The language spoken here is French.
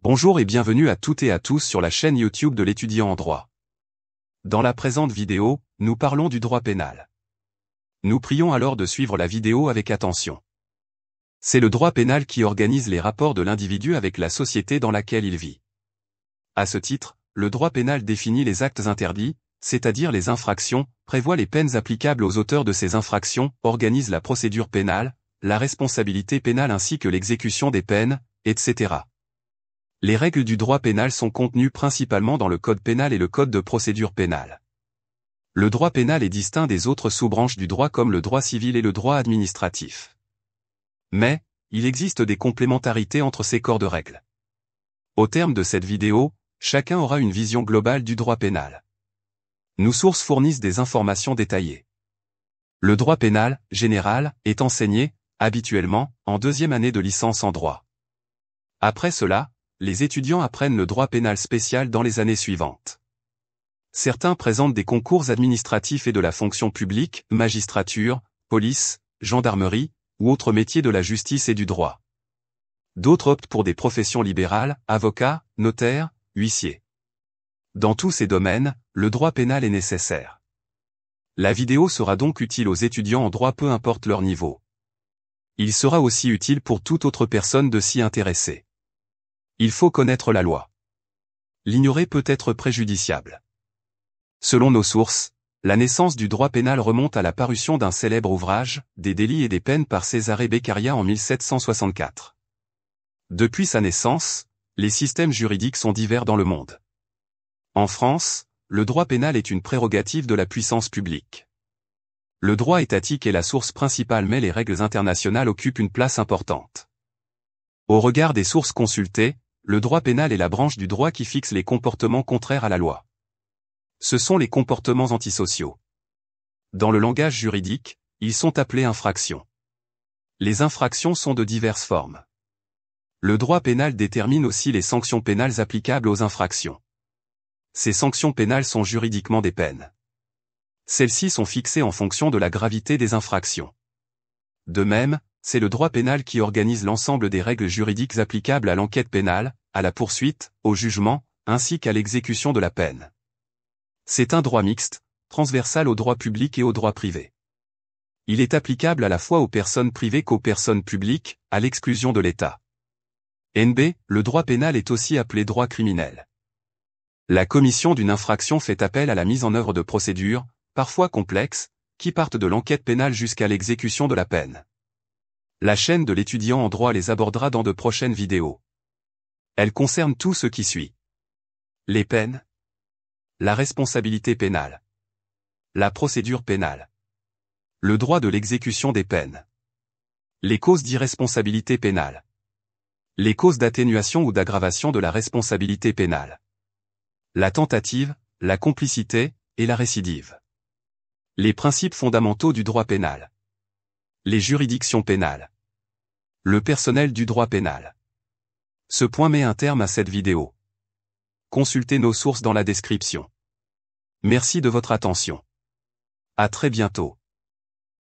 Bonjour et bienvenue à toutes et à tous sur la chaîne YouTube de l'étudiant en droit. Dans la présente vidéo, nous parlons du droit pénal. Nous prions alors de suivre la vidéo avec attention. C'est le droit pénal qui organise les rapports de l'individu avec la société dans laquelle il vit. À ce titre, le droit pénal définit les actes interdits, c'est-à-dire les infractions, prévoit les peines applicables aux auteurs de ces infractions, organise la procédure pénale, la responsabilité pénale ainsi que l'exécution des peines, etc. Les règles du droit pénal sont contenues principalement dans le Code pénal et le Code de procédure pénale. Le droit pénal est distinct des autres sous-branches du droit comme le droit civil et le droit administratif. Mais, il existe des complémentarités entre ces corps de règles. Au terme de cette vidéo, chacun aura une vision globale du droit pénal. Nos sources fournissent des informations détaillées. Le droit pénal, général, est enseigné, habituellement, en deuxième année de licence en droit. Après cela, les étudiants apprennent le droit pénal spécial dans les années suivantes. Certains présentent des concours administratifs et de la fonction publique, magistrature, police, gendarmerie, ou autres métiers de la justice et du droit. D'autres optent pour des professions libérales, avocats, notaires, huissiers. Dans tous ces domaines, le droit pénal est nécessaire. La vidéo sera donc utile aux étudiants en droit peu importe leur niveau. Il sera aussi utile pour toute autre personne de s'y intéresser. Il faut connaître la loi. L'ignorer peut être préjudiciable. Selon nos sources, la naissance du droit pénal remonte à la parution d'un célèbre ouvrage, Des délits et des peines par Cesare Beccaria en 1764. Depuis sa naissance, les systèmes juridiques sont divers dans le monde. En France, le droit pénal est une prérogative de la puissance publique. Le droit étatique est la source principale mais les règles internationales occupent une place importante. Au regard des sources consultées, le droit pénal est la branche du droit qui fixe les comportements contraires à la loi. Ce sont les comportements antisociaux. Dans le langage juridique, ils sont appelés infractions. Les infractions sont de diverses formes. Le droit pénal détermine aussi les sanctions pénales applicables aux infractions. Ces sanctions pénales sont juridiquement des peines. Celles-ci sont fixées en fonction de la gravité des infractions. De même, c'est le droit pénal qui organise l'ensemble des règles juridiques applicables à l'enquête pénale, à la poursuite, au jugement, ainsi qu'à l'exécution de la peine. C'est un droit mixte, transversal au droit public et au droit privé. Il est applicable à la fois aux personnes privées qu'aux personnes publiques, à l'exclusion de l'État. NB, le droit pénal est aussi appelé droit criminel. La commission d'une infraction fait appel à la mise en œuvre de procédures, parfois complexes, qui partent de l'enquête pénale jusqu'à l'exécution de la peine. La chaîne de l'étudiant en droit les abordera dans de prochaines vidéos. Elle concerne tout ce qui suit. Les peines, la responsabilité pénale, la procédure pénale, le droit de l'exécution des peines, les causes d'irresponsabilité pénale, les causes d'atténuation ou d'aggravation de la responsabilité pénale, la tentative, la complicité et la récidive, les principes fondamentaux du droit pénal, les juridictions pénales, le personnel du droit pénal. Ce point met un terme à cette vidéo. Consultez nos sources dans la description. Merci de votre attention. À très bientôt.